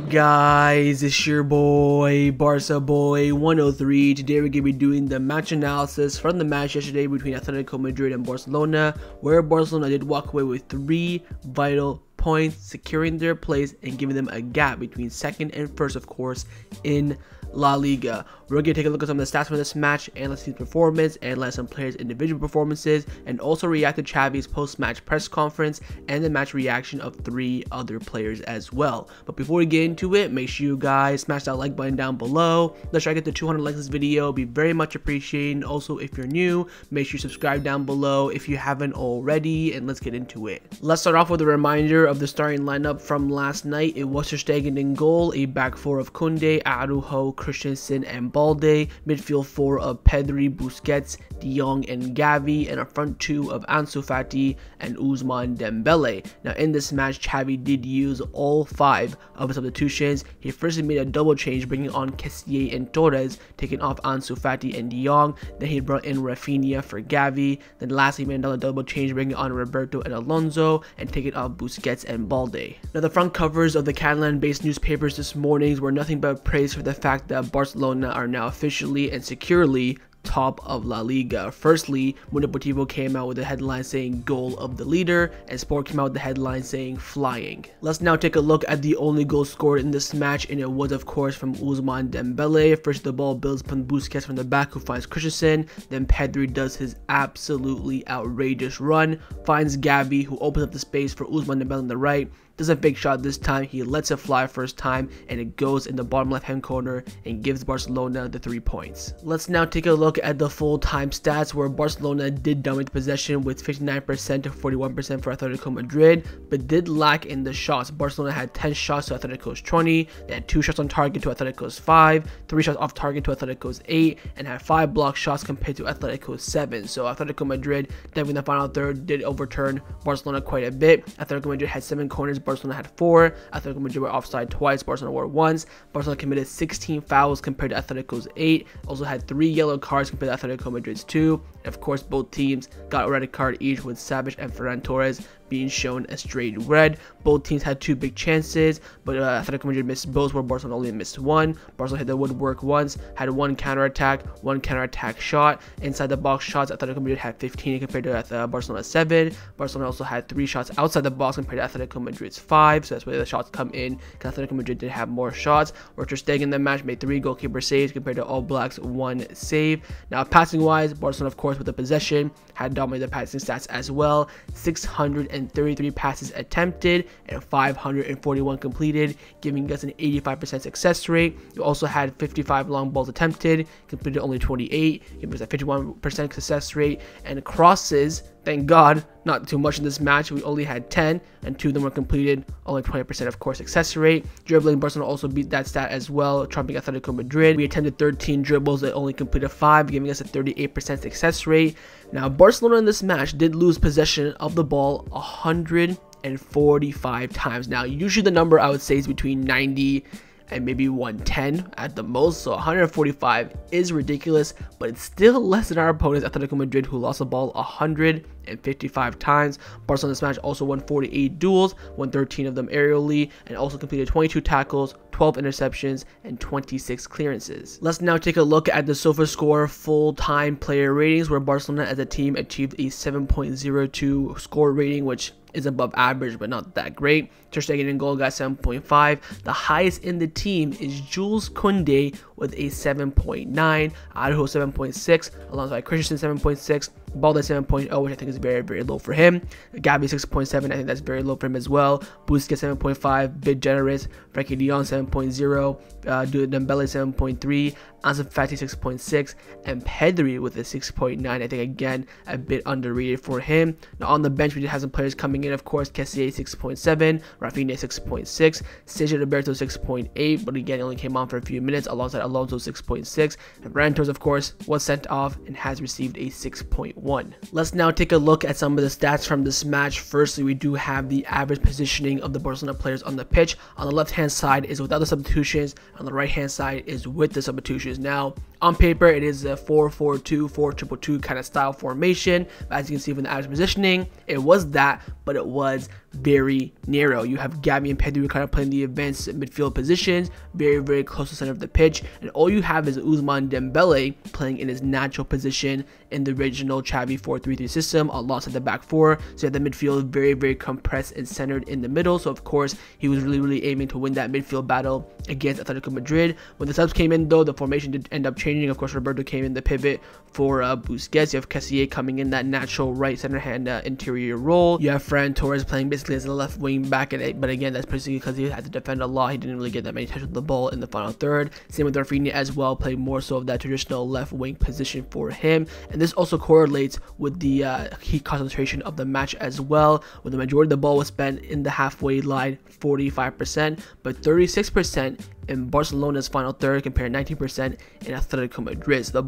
up, guys? It's your boy Barca Boy 103. Today we're gonna be doing the match analysis from the match yesterday between Atletico Madrid and Barcelona, where Barcelona did walk away with 3 vital points, securing their place and giving them a gap between second and first, of course, in La Liga. We're going to take a look at some of the stats from this match, analyze team's performance, analyze some players' individual performances, and also react to Xavi's post-match press conference and the match reaction of 3 other players as well. But before we get into it, make sure you guys smash that like button down below. Let's try to get to 200 likes this video. Be very much appreciated. Also, if you're new, make sure you subscribe down below if you haven't already, and let's get into it. Let's start off with a reminder of the starting lineup from last night. It was Ter Stegen in goal, a back 4 of Kounde, Araujo, Christensen, and Balde, midfield 4 of Pedri, Busquets, De Jong, and Gavi, and a front 2 of Ansu Fati and Ousmane Dembele. Now in this match, Xavi did use all 5 of his substitutions. He first made a double change, bringing on Kessie and Torress, taking off Ansu Fati and De Jong. Then he brought in Raphinha for Gavi. Then lastly, he made another double change, bringing on Roberto and Alonso, and taking off Busquets and Balde. Now the front covers of the Catalan-based newspapers this morning were nothing but praise for the fact that Barcelona are now officially and securely top of La Liga. Firstly, Wanda Metropolitano came out with a headline saying goal of the leader, and Sport came out with the headline saying flying. Let's now take a look at the only goal scored in this match, and it was of course from Ousmane Dembele. First the ball builds upon Busquets from the back, who finds Christensen. Then Pedri does his absolutely outrageous run, finds Gavi, who opens up the space for Ousmane Dembele on the right. Does a big shot this time, he lets it fly first time, and it goes in the bottom left hand corner and gives Barcelona the 3 points. Let's now take a look at the full-time stats, where Barcelona did dominate possession with 59% to 41% for Atletico Madrid, but did lack in the shots. Barcelona had 10 shots to Atletico's 20, they had 2 shots on target to Atletico's 5, 3 shots off target to Atletico's 8, and had 5 block shots compared to Atletico's 7. So Atletico Madrid, definitely in the final third, did overturn Barcelona quite a bit. Atletico Madrid had 7 corners, Barcelona had 4. Atletico Madrid were offside twice, Barcelona were once. Barcelona committed 16 fouls compared to Atletico's 8. Also had 3 yellow cards compared to Atletico Madrid's 2. And of course, both teams got a red card each, with Xavi and Ferran Torres being shown a straight red. Both teams had 2 big chances, but Atletico Madrid missed both, where Barcelona only missed 1. Barcelona hit the woodwork once, had 1 counterattack, 1 counterattack shot. Inside the box shots, Atletico Madrid had 15 compared to Barcelona 7. Barcelona also had 3 shots outside the box compared to Atletico Madrid's 5, so that's where the shots come in, because Atletico Madrid did have more shots. Where Ter Stegen in the match made 3 goalkeeper saves compared to All Blacks' 1 save. Now passing wise, Barcelona of course with the possession had dominated the passing stats as well. 633 passes attempted and 541 completed, giving us an 85% success rate. We also had 55 long balls attempted, completed only 28, giving us a 51% success rate. And crosses, thank God, not too much in this match. We only had 10, and 2 of them were completed, only 20% of course success rate. Dribbling, Barcelona also beat that stat as well, trumping Atletico Madrid. We attempted 13 dribbles and only completed 5, giving us a 38% success rate. Now Barcelona in this match did lose possession of the ball 145 times. Now usually the number I would say is between 90 and maybe 110 at the most, so 145 is ridiculous, but it's still less than our opponents Atletico Madrid, who lost the ball 155 times. Barcelona in this match also won 48 duels, won 13 of them aerially, and also completed 22 tackles, 12 interceptions, and 26 clearances. Let's now take a look at the SofaScore full-time player ratings, where Barcelona as a team achieved a 7.02 score rating, which is above average but not that great. Ter Stegen in goal got 7.5. The highest in the team is Jules Kounde with a 7.9, Araujo 7.6, alongside Christensen 7.6, Balde 7.0, which I think is very, very low for him. Gavi 6.7, I think that's very low for him as well. Busquets 7.5, bit generous. Frenkie de Jong 7.0, Dembele 7.3, Ansu Fati 6.6, and Pedri with a 6.9. I think again a bit underrated for him. Now on the bench we did have some players coming in, of course. Kessie 6.7, Raphinha 6.6, Sergio Roberto 6.8, but again only came on for a few minutes, alongside Alonso 6.6, and Ferran Torres of course was sent off and has received a 6.1. Let's now take a look at some of the stats from this match. Firstly, we do have the average positioning of the Barcelona players on the pitch. On the left hand side is without the substitutions, on the right hand side is with the substitutions. Now On paper, it is a 4-4-2, 4-2-2 kind of style formation. As you can see from the average positioning, it was that, but it was very narrow. You have Gavi and Pedri kind of playing the advanced midfield positions, very, very close to the center of the pitch, and all you have is Ousmane Dembele playing in his natural position in the original Xavi 4-3-3 system alongside the back four. So you have the midfield very, very compressed and centered in the middle. So of course, he was really aiming to win that midfield battle against Atletico Madrid. When the subs came in though, the formation did end up changing. Of course, Roberto came in the pivot for Busquets. You have Kessie coming in that natural right center hand interior role. You have Ferran Torres playing basically as a left wing back, but again, that's basically because he had to defend a lot. He didn't really get that many touches with the ball in the final third. Same with Raphinha as well, playing more so of that traditional left wing position for him. And this also correlates with the heat concentration of the match as well, where the majority of the ball was spent in the halfway line, 45%, but 36% in Barcelona's final third compared to 19% in Atletico Madrid. So the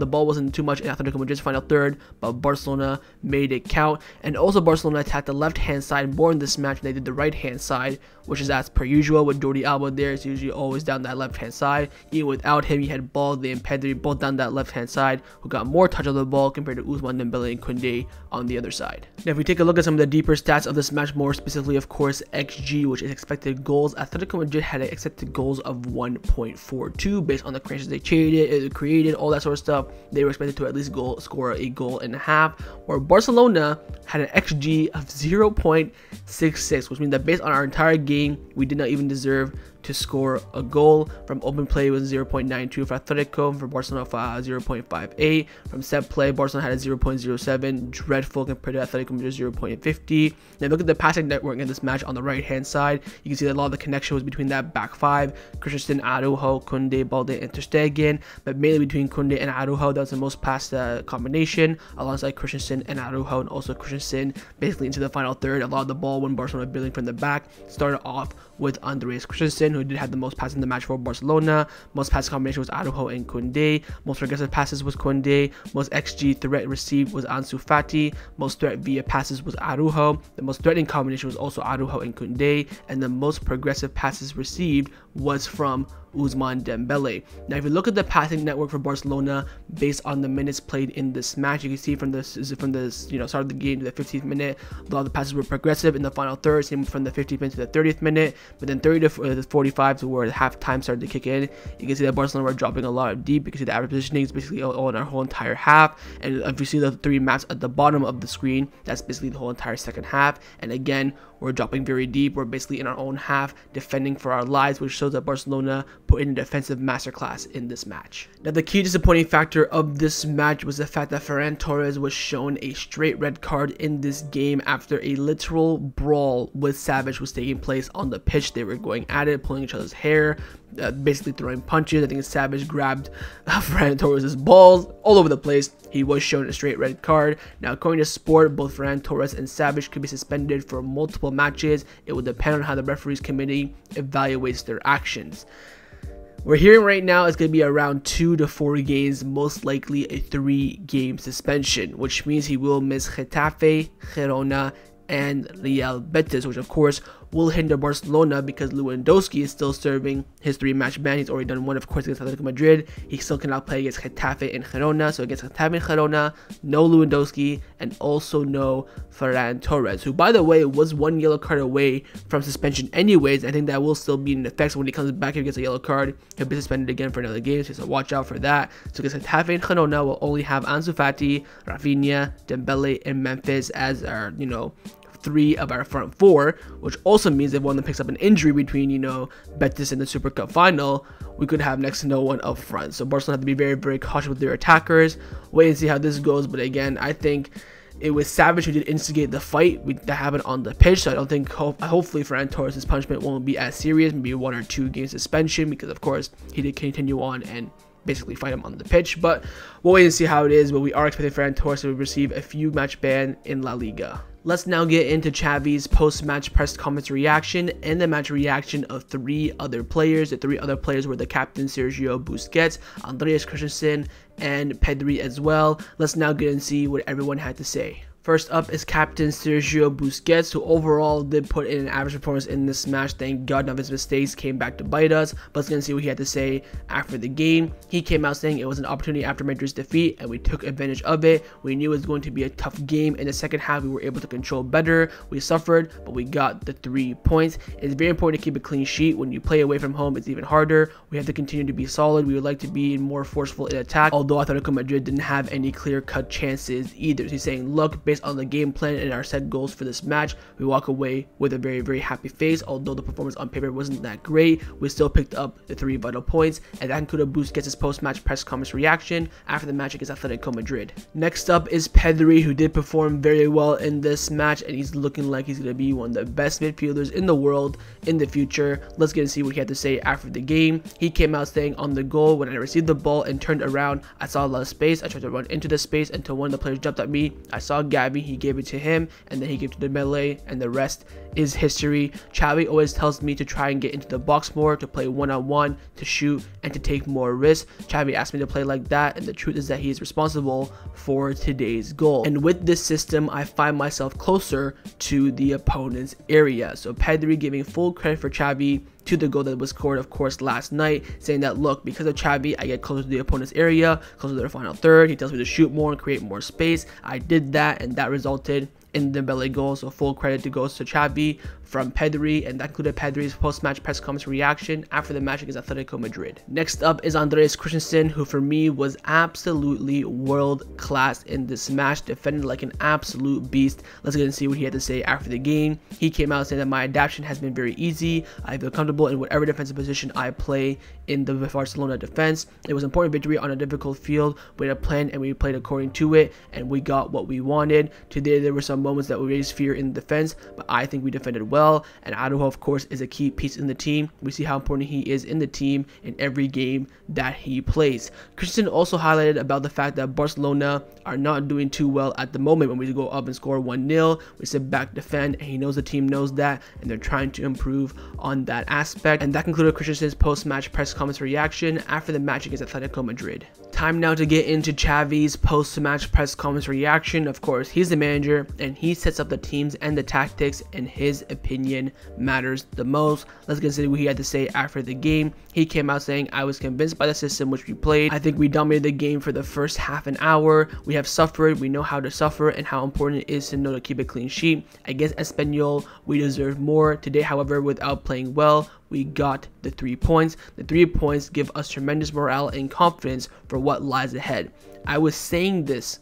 ball wasn't too much in Atletico Madrid's final third, but Barcelona made it count. And also Barcelona attacked the left hand side more in this match than they did the right hand side, which is as per usual with Jordi Alba there. It's usually always down that left hand side. Even without him, you had Balde and Pedri both down that left hand side, who got more touch of the ball compared to Ousmane Dembele and Kounde on the other side. Now if we take a look at some of the deeper stats of this match, more specifically of course XG, which is expected goals, Atletico Madrid had an expected goals of 1.42 based on the creations they created, all that sort of stuff. They were expected to at least score a goal and a half, where Barcelona had an XG of 0.66, which means that based on our entire game, we did not even deserve to score a goal. From open play was 0.92 for Atletico, for Barcelona 0.58. From set play, Barcelona had a 0.07, dreadful compared to Atletico Madrid 0.50. Now look at the passing network in this match on the right hand side. You can see that a lot of the connection was between that back five, Christensen, Araujo, Kounde, Balde, and Ter Stegen, but mainly between Kounde and Araujo. That was the most passed combination, alongside Christensen and Araujo, and also Christensen basically into the final third. A lot of the ball when Barcelona building from the back started off with Andreas Christensen, who did have the most passes in the match for Barcelona. Most pass combination was Araujo and Kounde. Most progressive passes was Kounde. Most XG threat received was Ansu Fati. Most threat via passes was Araujo. The most threatening combination was also Araujo and Kounde. And the most progressive passes received was from Ousmane Dembele. Now if you look at the passing network for Barcelona based on the minutes played in this match, you can see from the start of the game to the 15th minute, a lot of the passes were progressive in the final third, same from the 15th minute to the 30th minute, but then 30 to 45 to where the halftime started to kick in, you can see that Barcelona were dropping a lot of deep. You can see the average positioning is basically all in our whole entire half, and if you see the three maps at the bottom of the screen, that's basically the whole entire second half. And again, we're dropping very deep. We're basically in our own half, defending for our lives, which shows that Barcelona put in a defensive masterclass in this match. Now, the key disappointing factor of this match was the fact that Ferran Torres was shown a straight red card in this game after a literal brawl with Savage was taking place on the pitch. They were going at it, pulling each other's hair, basically throwing punches. I think Savage grabbed Ferran Torres' balls all over the place. He was shown a straight red card. Now, according to Sport, both Ferran Torres and Savage could be suspended for multiple matches. It will depend on how the referees committee evaluates their actions. We're hearing right now it's going to be around 2 to 4 games, most likely a 3-game suspension, which means he will miss Getafe, Girona, and Real Betis, which of course will hinder Barcelona because Lewandowski is still serving his 3-match ban. He's already done one, of course, against Atletico Madrid. He still cannot play against Getafe and Girona. So against Getafe and Girona, no Lewandowski, and also no Ferran Torres, who, by the way, was 1 yellow card away from suspension anyways. I think that will still be in effect. So when he comes back, if he gets a yellow card, he'll be suspended again for another game. So watch out for that. So against Getafe and Girona, we'll only have Ansu Fati, Raphinha, Dembele, and Memphis as our, 3 of our front 4, which also means if one of them picks up an injury between, Betis and the Super Cup final, we could have next to no one up front. So Barcelona have to be very, very cautious with their attackers. Wait and see how this goes. But again, I think it was Savage who did instigate the fight that happened on the pitch. So I don't think, hopefully Ferran Torres' punishment won't be as serious, maybe 1 or 2 game suspension, because of course he did continue on and basically fight him on the pitch. But we'll wait and see how it is. But we are expecting Ferran Torres to receive a few match ban in La Liga. Let's now get into Xavi's post-match press conference reaction and the match reaction of 3 other players. The 3 other players were the captain Sergio Busquets, Andreas Christensen, and Pedri as well. Let's now get and see what everyone had to say. First up is Captain Sergio Busquets, who overall did put in an average performance in this match. Thank God none of his mistakes came back to bite us. But let's get to see what he had to say after the game. He came out saying it was an opportunity after Madrid's defeat, and we took advantage of it. We knew it was going to be a tough game. In the second half, we were able to control better. We suffered, but we got the 3 points. It's very important to keep a clean sheet. When you play away from home, it's even harder. We have to continue to be solid. We would like to be more forceful in attack, although Atletico Madrid didn't have any clear-cut chances either. So he's saying, look, based on the game plan and our set goals for this match, we walk away with a very, very happy face. Although the performance on paper wasn't that great, we still picked up the 3 vital points, and that included Busquets' post-match press conference reaction after the match against Atletico Madrid. Next up is Pedri, who did perform very well in this match, and he's looking like he's going to be one of the best midfielders in the world in the future. Let's get to see what he had to say after the game. He came out saying, on the goal, when I received the ball and turned around, I saw a lot of space. I tried to run into the space until one of the players jumped at me. I saw Gavi, he gave it to him, and then he gave it to Dembele, and the rest is history. Xavi always tells me to try and get into the box more, to play one-on-one, to shoot, and to take more risks. Xavi asked me to play like that, and the truth is that he is responsible for today's goal. And with this system, I find myself closer to the opponent's area. So Pedri giving full credit for Xavi to the goal that was scored, of course, last night, saying that, look, because of Xavi, I get closer to the opponent's area, closer to the final third. He tells me to shoot more and create more space. I did that, and that resulted in the Dembele goal. So full credit goes to Xavi from Pedri, and that included Pedri's post-match press conference reaction after the match against Atletico Madrid. Next up is Christensen, who for me was absolutely world-class in this match, defended like an absolute beast. Let's get and see what he had to say after the game. He came out saying that my adaptation has been very easy. I feel comfortable in whatever defensive position I play in the Barcelona defense. It was an important victory on a difficult field. We had a plan and we played according to it, and we got what we wanted. Today there were some moments that we raised fear in defense, but I think we defended well. And Araujo, of course, is a key piece in the team. We see how important he is in the team in every game that he plays. Christensen also highlighted about the fact that Barcelona are not doing too well at the moment. When we go up and score 1-0, we sit back, defend, and he knows the team knows that, and they're trying to improve on that aspect. And that concluded Christensen's post-match press conference reaction after the match against Atletico Madrid. Time now to get into Xavi's post-match press conference reaction. Of course, he's the manager, and he sets up the teams and the tactics, and his opinion matters the most. Let's consider what he had to say after the game. He came out saying, I was convinced by the system which we played. I think we dominated the game for the first half an hour. We have suffered. We know how to suffer and how important it is to know to keep a clean sheet. Against Espanyol, we deserve more. Today, however, without playing well, we got the 3 points. The 3 points give us tremendous morale and confidence for what lies ahead. I was saying this.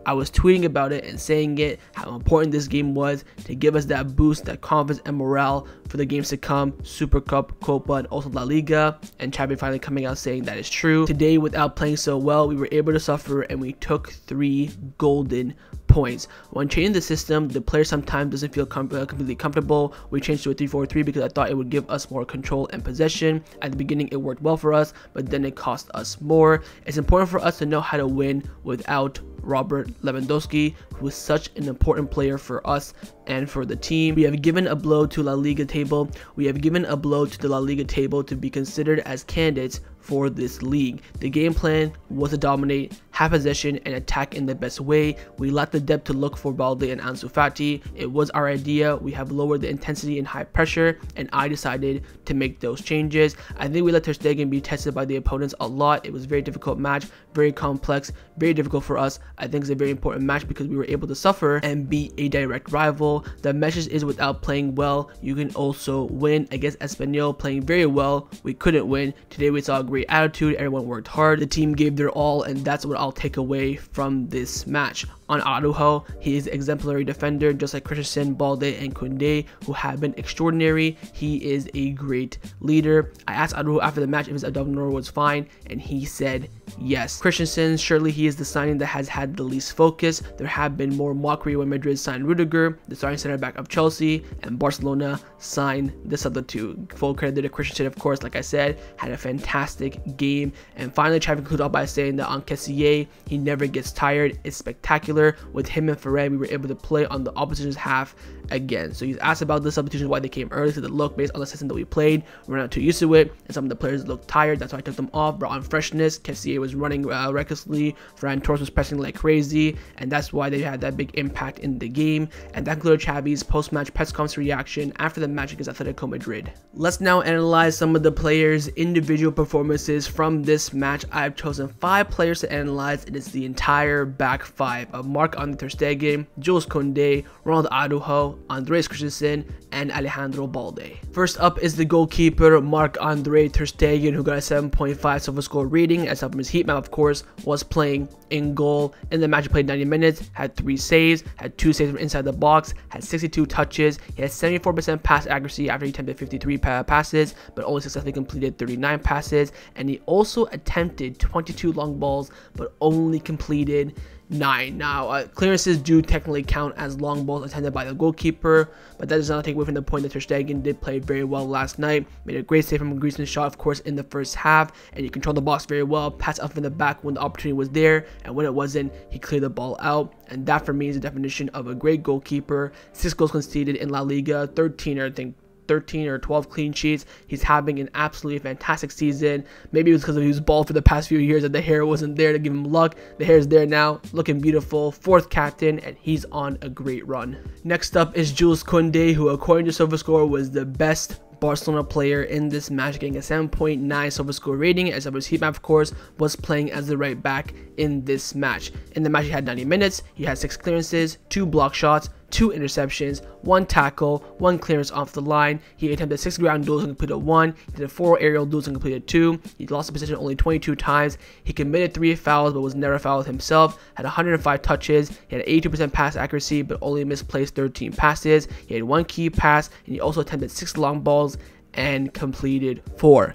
I was tweeting about it and saying it, how important this game was to give us that boost, that confidence and morale for the games to come, Super Cup, Copa, and also La Liga. And Xavi finally coming out saying that is true. Today, without playing so well, we were able to suffer, and we took 3 golden points. When changing the system, the player sometimes doesn't feel completely comfortable. We changed to a 3-4-3 because I thought it would give us more control and possession. At the beginning, it worked well for us, but then it cost us more. It's important for us to know how to win without Robert Lewandowski, who is such an important player for us and for the team. We have given a blow to La Liga table. We have given a blow to the La Liga table to be considered as candidates for this league. The game plan was to dominate, have possession, and attack in the best way. We lacked the depth to look for Balde and Ansu Fati. It was our idea. We have lowered the intensity and high pressure, and I decided to make those changes. I think we let Ter Stegen be tested by the opponents a lot. It was a very difficult match, very complex, very difficult for us. I think it's a very important match because we were able to suffer and beat a direct rival. The message is, without playing well, you can also win. Against Espanyol, playing very well, we couldn't win. Today we saw a great attitude. Everyone worked hard. The team gave their all, and that's what I'll take away from this match. On Araujo, he is an exemplary defender, just like Christensen, Balde, and Kounde, who have been extraordinary. He is a great leader. I asked Araujo after the match if his abdominal was fine, and he said yes. Christensen, surely he is the signing that has had the least focus. There have been more mockery when Madrid signed Rudiger, the starting center back of Chelsea, and Barcelona signed the substitute. Full credit to Christensen, of course, like I said, had a fantastic game. And finally, Xavi concluded off by saying that on Kessie, day. He never gets tired. It's spectacular. With him and Ferran, we were able to play on the opposition's half again. So he's asked about the substitutions, why they came early. So the look, based on the system that we played, we're not too used to it, and some of the players looked tired. That's why I took them off. Brought on freshness. Kessie was running recklessly. Ferran Torres was pressing like crazy, and that's why they had that big impact in the game. And that concluded Xavi's post-match press conference reaction after the match against Atletico Madrid. Let's now analyze some of the players' individual performances from this match. I've chosen 5 players to analyze. It is the entire back 5 of Marc-Andre Ter Stegen, Kounde, Ronald Araujo, Andres Christensen, and Alejandro Balde. First up is the goalkeeper Marc-Andre Ter Stegen, who got a 7.5 silver score rating, as from his heat map, of course, was playing in goal. In the match, he played 90 minutes, had 3 saves, had 2 saves from inside the box, had 62 touches. He had 74% pass accuracy after he attempted 53 passes, but only successfully completed 39 passes. And he also attempted 22 long balls, but only completed 9. Now, clearances do technically count as long balls attempted by the goalkeeper, but that does not take away from the point that Ter Stegen did play very well last night. Made a great save from a Christensen shot, of course, in the first half, and he controlled the box very well, passed up in the back when the opportunity was there, and when it wasn't, he cleared the ball out. And that for me is the definition of a great goalkeeper. 6 goals conceded in La Liga, 13 or 12 clean sheets. He's having an absolutely fantastic season. Maybe it was because he was bald for the past few years that the hair wasn't there to give him luck. The hair is there now, looking beautiful. 4th captain, and he's on a great run. Next up is Kounde, who according to SofaScore was the best Barcelona player in this match, getting a 7.9 silver score rating, as his heat map, of course, was playing as the right back in this match. In the match, he had 90 minutes, he had 6 clearances, 2 block shots, 2 interceptions, 1 tackle, 1 clearance off the line. He attempted 6 ground duels and completed 1. He did 4 aerial duels and completed 2. He lost the position only 22 times. He committed 3 fouls but was never fouled himself. Had 105 touches. He had 82% pass accuracy but only misplaced 13 passes. He had 1 key pass, and he also attempted 6 long balls and completed 4.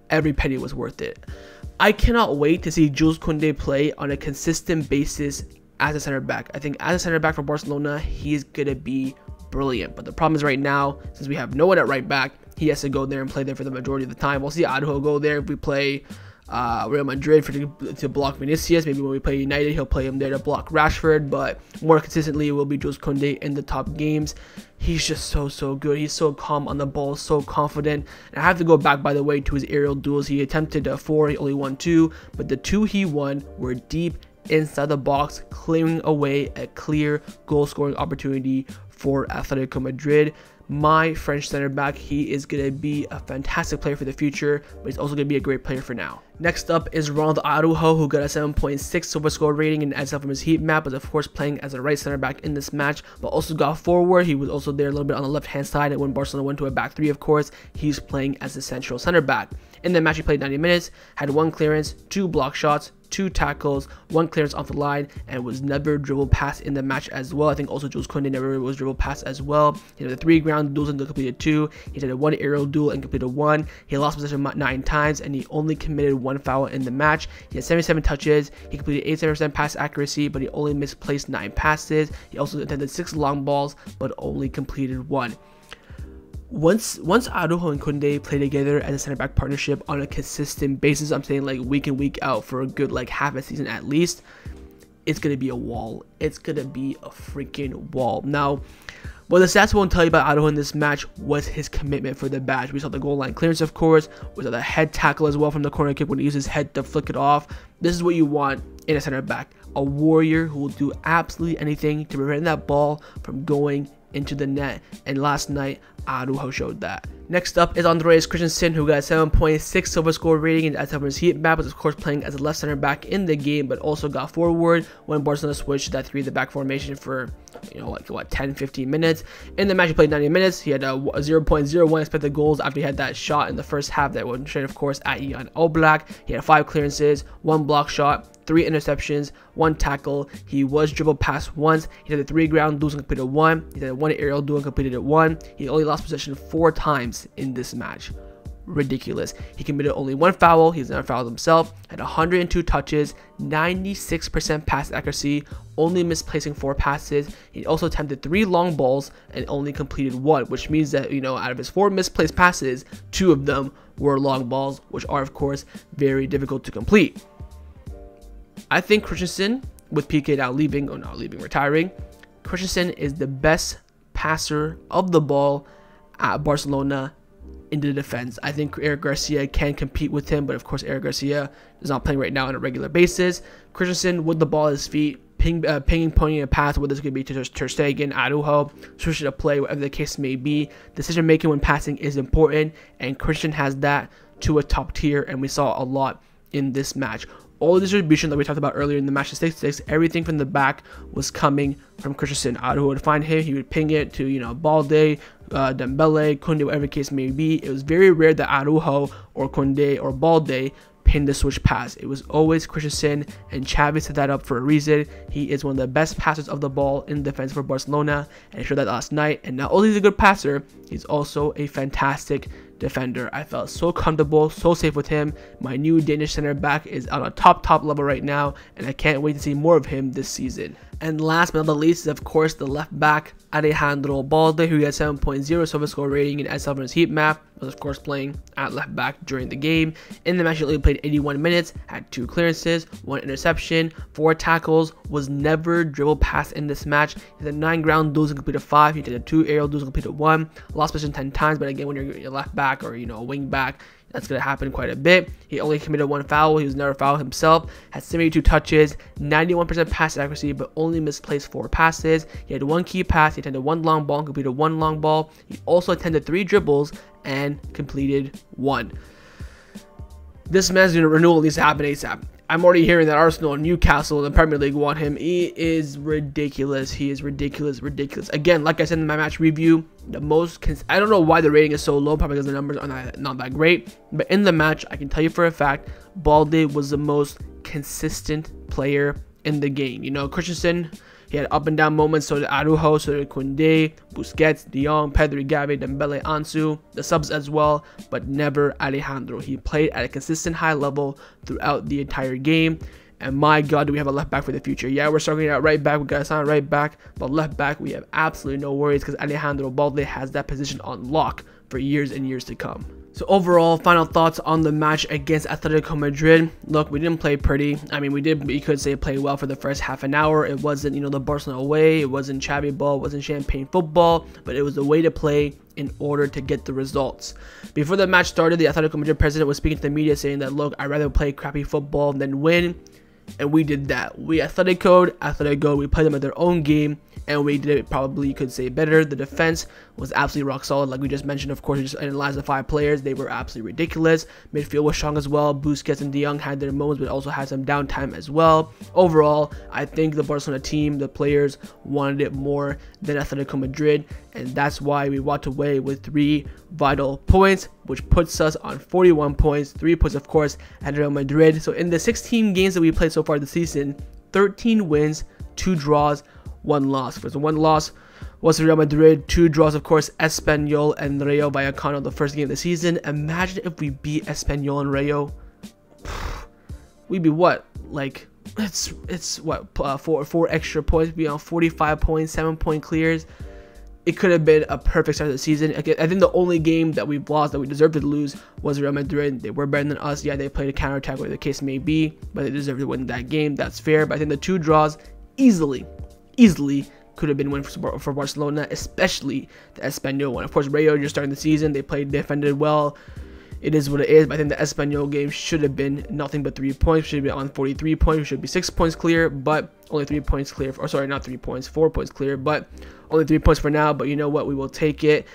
Every penny was worth it. I cannot wait to see Kounde play on a consistent basis as a center back. I think as a center back for Barcelona, he's gonna be brilliant. But the problem is right now, since we have no one at right back, he has to go there and play there for the majority of the time. We'll see Araujo go there if we play Real Madrid to block Vinicius. Maybe when we play United, he'll play him there to block Rashford. But more consistently, it will be Kounde in the top games. He's just so good. He's so calm on the ball, so confident. And I have to go back, by the way, to his aerial duels. He attempted 4, he only won 2, but the 2 he won were deep inside the box, clearing away a clear goal scoring opportunity for Atletico Madrid. My French center back, he is going to be a fantastic player for the future, but he's also going to be a great player for now. Next up is Ronald Araujo, who got a 7.6 silver score rating and adds up from his heat map, but of course playing as a right center back in this match, but also got forward. He was also there a little bit on the left hand side, and when Barcelona went to a back 3, of course, he's playing as a central center back. In the match, he played 90 minutes, had 1 clearance, 2 block shots, 2 tackles, 1 clearance off the line, and was never dribbled past in the match as well. I think also Kounde never was dribbled past as well. He had 3 ground duels and completed 2. He did a 1 aerial duel and completed 1. He lost possession 9 times, and he only committed 1 foul in the match. He had 77 touches. He completed 87% pass accuracy, but he only misplaced 9 passes. He also attempted 6 long balls, but only completed 1. Once Araujo and Kounde play together as a center back partnership on a consistent basis, I'm saying like week in, week out for a good like half a season at least, it's gonna be a wall. It's gonna be a freaking wall. Now, what the stats won't tell you about Araujo in this match was his commitment for the badge. We saw the goal line clearance, of course. We saw the head tackle as well from the corner kick when he used his head to flick it off. This is what you want in a center back. A warrior who will do absolutely anything to prevent that ball from going into the net. And last night, Araujo showed that. Next up is Andres Christensen, who got a 7.6 silver score rating and as for his heat map, was of course playing as a left center back in the game, but also got forward when Barcelona switched to that 3 at the back formation for, you know, like what, 10-15 minutes. In the match, he played 90 minutes. He had a 0.01 expected goals after he had that shot in the first half that went straight, of course, at Ian Oblak. He had 5 clearances, 1 block shot, 3 interceptions, 1 tackle. He was dribbled past once. He did 3 ground duels and completed 1. He did 1 aerial duel and completed it 1. He only lost possession 4 times in this match. Ridiculous. He committed only 1 foul. He's never fouled himself. Had 102 touches, 96% pass accuracy, only misplacing 4 passes. He also attempted 3 long balls and only completed 1, which means that, you know, out of his 4 misplaced passes, 2 of them were long balls, which are of course very difficult to complete. I think Christensen, with Pique now retiring, Christensen is the best passer of the ball at Barcelona into the defense. I think Eric Garcia can compete with him, but of course Eric Garcia is not playing right now on a regular basis. Christensen with the ball at his feet, pinging, pointing a pass, whether it's going to be to Ter Stegen, Araujo, switching a play, whatever the case may be. Decision making when passing is important, and Christian has that to a top tier, and we saw a lot in this match. All the distribution that we talked about earlier in the match, the 6-6, everything from the back was coming from Christensen. Araujo would find him, he would ping it to, you know, Balde, Dembele, Kounde, whatever the case may be. It was very rare that Araujo or Kounde or Balde pinned the switch pass. It was always Christensen, and Xavi set that up for a reason. He is one of the best passers of the ball in defense for Barcelona, and he showed that last night. And not only is he a good passer, he's also a fantastic defender. I felt so comfortable, so safe with him. My new Danish center back is on a top level right now, and I can't wait to see more of him this season. And last but not the least is, of course, the left back, Alejandro Balde, who had 7.0 SofaScore rating in SL Runners heat map, was of course playing at left back during the game. In the match, he only played 81 minutes, had 2 clearances, 1 interception, 4 tackles, was never dribble past in this match. He had 9 ground duels and completed 5. He did 2 aerial duels and completed 1. Lost position 10 times, but again, when you're a left back or, you know, a wing back, that's going to happen quite a bit. He only committed 1 foul. He was never fouled himself. Had 72 touches, 91% pass accuracy, but only misplaced 4 passes. He had 1 key pass. He attended 1 long ball and completed 1 long ball. He also attended 3 dribbles and completed 1. This man's renewal needs to happen ASAP. I'm already hearing that Arsenal and Newcastle in the Premier League want him. He is ridiculous. He is ridiculous. Again, like I said in my match review, I don't know why the rating is so low, probably because the numbers are not that great. But in the match, I can tell you for a fact, Balde was the most consistent player in the game. You know, Christensen, he had up and down moments, so did Araujo, so did Kounde, Busquets, De Jong, Pedri, Gavi, Dembele, Ansu, the subs as well, but never Alejandro. He played at a consistent high level throughout the entire game, and my God, do we have a left back for the future. Yeah, we're starting out right back, we got to sign right back, but left back, we have absolutely no worries because Alejandro Balde has that position on lock for years and years to come. So overall, final thoughts on the match against Atletico Madrid. Look, we didn't play pretty. I mean, you could say play well for the first half an hour. It wasn't, you know, the Barcelona way. It wasn't Xavi ball. It wasn't champagne football. But it was the way to play in order to get the results. Before the match started, the Atletico Madrid president was speaking to the media saying that, look, I'd rather play crappy football than win. And we did that. We Atletico, we played them at their own game, and we did it probably, you could say, better. The defense was absolutely rock solid, like we just mentioned. Of course, we just analyzed the 5 players. They were absolutely ridiculous. Midfield was strong as well. Busquets and De Jong had their moments, but also had some downtime as well. Overall, I think the Barcelona team, the players, wanted it more than Atletico Madrid, and that's why we walked away with 3 vital points, which puts us on 41 points, 3 points, of course, at Real Madrid. So in the 16 games that we played so far this season, 13 wins, 2 draws, 1 loss. So 1 loss was Real Madrid, 2 draws, of course, Espanyol and Rayo Vallecano, the first game of the season. Imagine if we beat Espanyol and Rayo. We'd be what? Like, it's what, 4 extra points, be on 45 points, 7-point clears. It could have been a perfect start of the season. I think the only game that we've lost that we deserved to lose was Real Madrid. They were better than us. Yeah, they played a counterattack, whatever the case may be, but they deserved to win that game. That's fair. But I think the 2 draws easily could have been win for Barcelona, especially the Espanyol one. Of course, Rayo just starting the season. They defended well. It is what it is, but I think the Espanyol game should have been nothing but 3 points. We should be on 43 points. We should be 6 points clear, but only 3 points clear. Or sorry, not 3 points, 4 points clear, but only 3 points for now. But you know what? We will take it.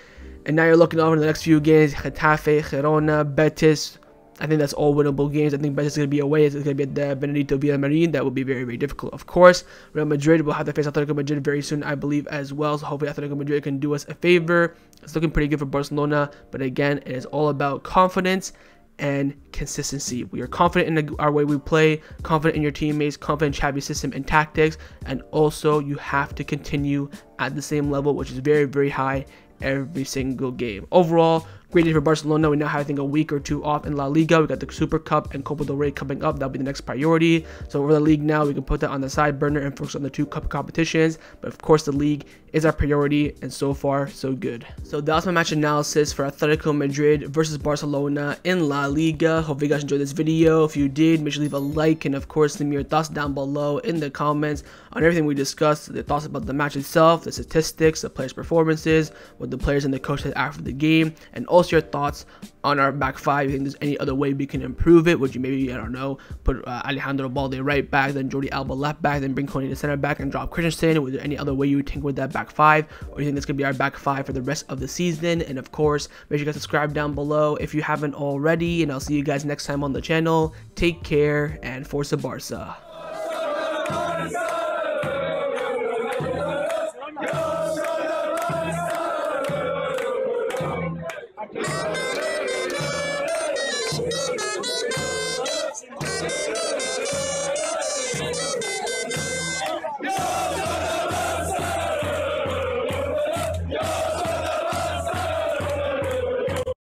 And now you're looking over the next few games. Getafe, Girona, Betis. I think that's all winnable games. I think Betis is going to be away. It's going to be at the Benedito Villamarin. That will be very, very difficult, of course. Real Madrid will have to face Atletico Madrid very soon, I believe, as well. So hopefully Atletico Madrid can do us a favor. It's looking pretty good for Barcelona. But again, it is all about confidence and consistency. We are confident in our way we play, confident in your teammates, confident in Xavi's system and tactics. And also, you have to continue at the same level, which is very, very high every single game. Overall, Great day for Barcelona. We now have, I think, a week or two off in La Liga. We got the Super Cup and Copa del Rey coming up. That'll be the next priority. So over the league now, we can put that on the side burner and focus on the 2 cup competitions. But of course, the league is our priority, and so far, so good. So that was my match analysis for Atletico Madrid versus Barcelona in La Liga. Hope you guys enjoyed this video. If you did, make sure to leave a like, and of course, leave me your thoughts down below in the comments on everything we discussed, the thoughts about the match itself, the statistics, the players' performances, what the players and the coach said after the game, and also your thoughts on our back 5. You think there's any other way we can improve it? Would you maybe, I don't know, put Alejandro Balde right back, then Jordi Alba left back, then bring Kounde to center back and drop Christensen? Was there any other way you would think with that back 5? Or do you think this could be our back 5 for the rest of the season? And of course, make sure you guys subscribe down below if you haven't already, and I'll see you guys next time on the channel. Take care, and Forza Barca.